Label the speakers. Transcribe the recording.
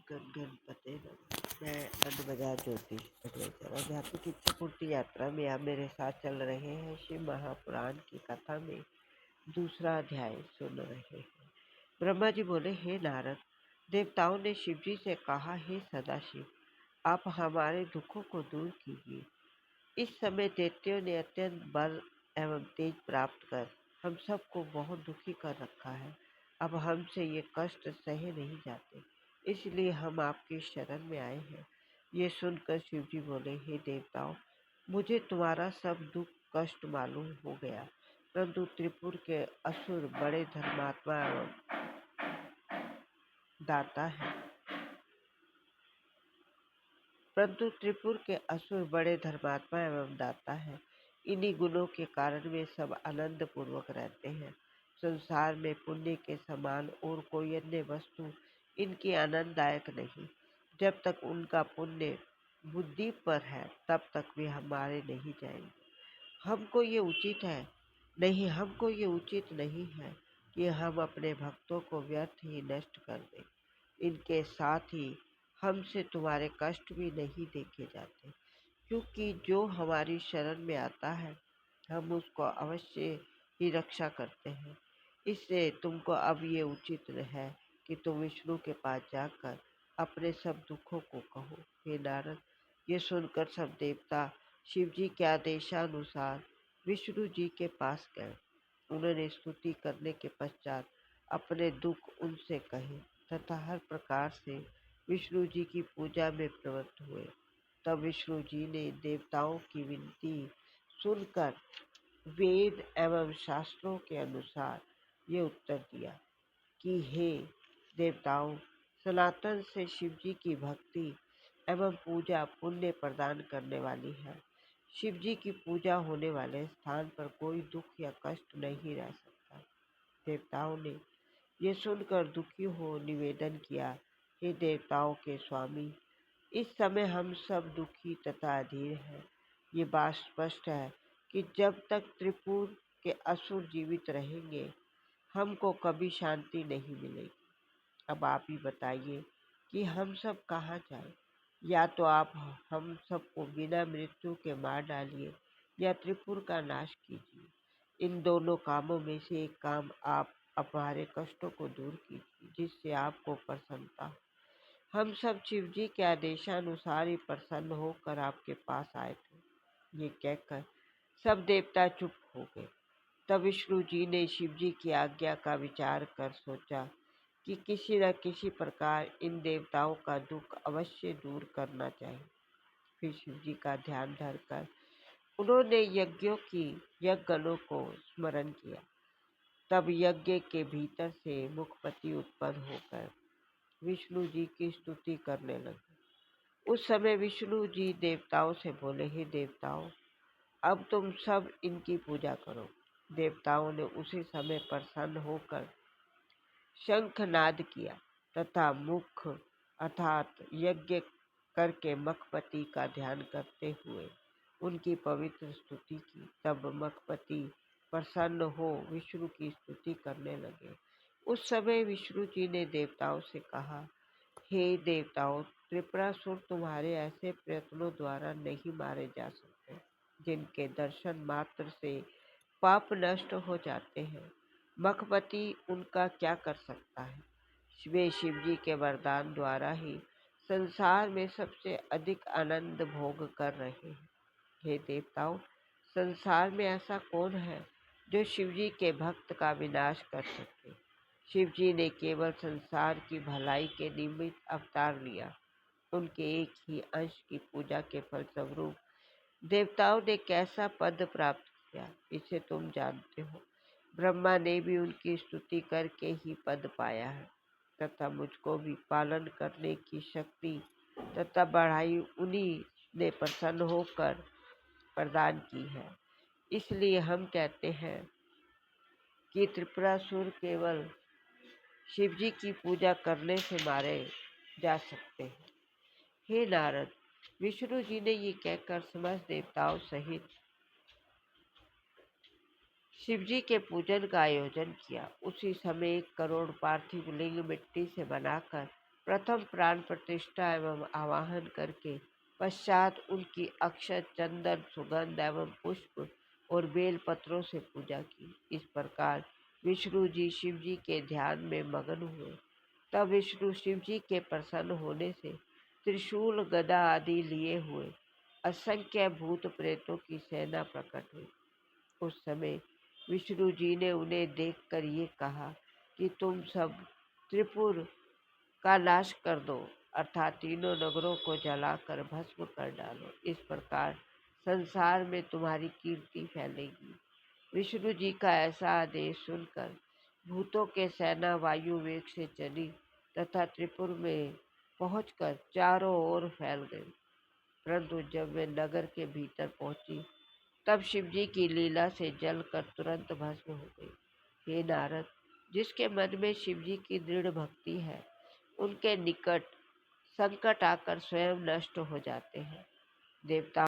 Speaker 1: गण गणपते नमः। मैं अन्नबजार ज्योतिष एडवेंचर आध्यात्मिक इच्छा पूर्ति यात्रा में आप मेरे साथ चल रहे हैं। शिव महापुराण की कथा में दूसरा अध्याय सुन रहे हैं। ब्रह्मा जी बोले, हे नारद, देवताओं ने शिव जी से कहा, हे सदाशिव, आप हमारे दुखों को दूर कीजिए। इस समय दैत्यों ने अत्यंत बल एवं तेज प्राप्त कर हम सबको बहुत दुखी कर रखा है। अब हमसे ये कष्ट सहे नहीं जाते, इसलिए हम आपकी शरण में आए हैं। ये सुनकर शिव जी बोले, हे देवताओं, मुझे तुम्हारा सब दुख कष्ट मालूम हो गया, परंतु त्रिपुर के असुर बड़े धर्मात्मा एवं दाता है परंतु त्रिपुर के असुर बड़े धर्मात्मा एवं दाता है। इन्हीं गुणों के कारण वे सब आनंद पूर्वक रहते हैं। संसार में पुण्य के समान और कोई अन्य वस्तु इनकी आनंददायक नहीं। जब तक उनका पुण्य बुद्धि पर है तब तक वे हमारे नहीं जाएंगे। हमको ये उचित नहीं है कि हम अपने भक्तों को व्यर्थ ही नष्ट कर दें। इनके साथ ही हमसे तुम्हारे कष्ट भी नहीं देखे जाते, क्योंकि जो हमारी शरण में आता है हम उसको अवश्य ही रक्षा करते हैं। इससे तुमको अब ये उचित है कि तुम विष्णु के पास जाकर अपने सब दुखों को कहो। हे नारद, ये सुनकर सब देवता शिव जी के आदेशानुसार विष्णु जी के पास गए। उन्होंने स्तुति करने के पश्चात अपने दुख उनसे कहे तथा हर प्रकार से विष्णु जी की पूजा में प्रवृत्त हुए। तब विष्णु जी ने देवताओं की विनती सुनकर वेद एवं शास्त्रों के अनुसार ये उत्तर दिया कि हे देवताओं, सनातन से शिव जी की भक्ति एवं पूजा पुण्य प्रदान करने वाली है। शिव जी की पूजा होने वाले स्थान पर कोई दुख या कष्ट नहीं रह सकता। देवताओं ने ये सुनकर दुखी हो निवेदन किया, हे देवताओं के स्वामी, इस समय हम सब दुखी तथा अधीर हैं। ये बात स्पष्ट है कि जब तक त्रिपुर के असुर जीवित रहेंगे हमको कभी शांति नहीं मिलेगी। अब आप ही बताइए कि हम सब कहाँ जाएं? या तो आप हम सबको बिना मृत्यु के मार डालिए या त्रिपुर का नाश कीजिए। इन दोनों कामों में से एक काम आप हमारे कष्टों को दूर कीजिए, जिससे आपको प्रसन्नता हो। हम सब शिव जी के आदेशानुसार ही प्रसन्न होकर आपके पास आए थे। ये कहकर सब देवता चुप हो गए। तब विष्णु जी ने शिव जी की आज्ञा का विचार कर सोचा कि किसी न किसी प्रकार इन देवताओं का दुख अवश्य दूर करना चाहिए। फिर शिव जी का ध्यान धरकर उन्होंने यज्ञ गणों को स्मरण किया। तब यज्ञ के भीतर से मुखपति उत्पन्न होकर विष्णु जी की स्तुति करने लगे। उस समय विष्णु जी देवताओं से बोले, हे देवताओं, अब तुम सब इनकी पूजा करो। देवताओं ने उसी समय प्रसन्न होकर शंखनाद किया तथा मुख अर्थात यज्ञ करके मखपति का ध्यान करते हुए उनकी पवित्र स्तुति की। तब मखपति प्रसन्न हो विष्णु की स्तुति करने लगे। उस समय विष्णु जी ने देवताओं से कहा, हे देवताओं, त्रिपुरासुर तुम्हारे ऐसे प्रयत्नों द्वारा नहीं मारे जा सकते जिनके दर्शन मात्र से पाप नष्ट हो जाते हैं। मखपति उनका क्या कर सकता है? वे शिव जी के वरदान द्वारा ही संसार में सबसे अधिक आनंद भोग कर रहे हैं। हे देवताओं, संसार में ऐसा कौन है जो शिव जी के भक्त का विनाश कर सके? शिव जी ने केवल संसार की भलाई के निमित्त अवतार लिया। उनके एक ही अंश की पूजा के फलस्वरूप देवताओं ने कैसा पद प्राप्त किया, इसे तुम जानते हो। ब्रह्मा ने भी उनकी स्तुति करके ही पद पाया है तथा मुझको भी पालन करने की शक्ति तथा बढ़ाई उन्हीं ने प्रसन्न होकर प्रदान की है। इसलिए हम कहते हैं कि त्रिपुरासुर केवल शिव जी की पूजा करने से मारे जा सकते हैं। हे नारद, विष्णु जी ने ये कहकर समस्त देवताओं सहित शिव जी के पूजन का आयोजन किया। उसी समय 1 करोड़ पार्थिव लिंग मिट्टी से बनाकर प्रथम प्राण प्रतिष्ठा एवं आवाहन करके पश्चात उनकी अक्षत, चंदन, सुगंध एवं पुष्प और बेल पत्रों से पूजा की। इस प्रकार विष्णु जी शिव जी के ध्यान में मगन हुए। तब विष्णु शिव जी के प्रसन्न होने से त्रिशूल, गदा आदि लिए हुए असंख्य भूत प्रेतों की सेना प्रकट हुई। उस समय विष्णु जी ने उन्हें देखकर ये कहा कि तुम सब त्रिपुर का नाश कर दो, अर्थात तीनों नगरों को जलाकर भस्म कर डालो। इस प्रकार संसार में तुम्हारी कीर्ति फैलेगी। विष्णु जी का ऐसा आदेश सुनकर भूतों के सेना वायु वेग से चली तथा त्रिपुर में पहुंचकर चारों ओर फैल गई। परंतु जब वे नगर के भीतर पहुंची तब शिवजी की लीला से जलकर तुरंत भस्म हो गई। हे नारद, जिसके मन में शिवजी की दृढ़ भक्ति है, उनके निकट संकट आकर स्वयं नष्ट हो जाते हैं। देवता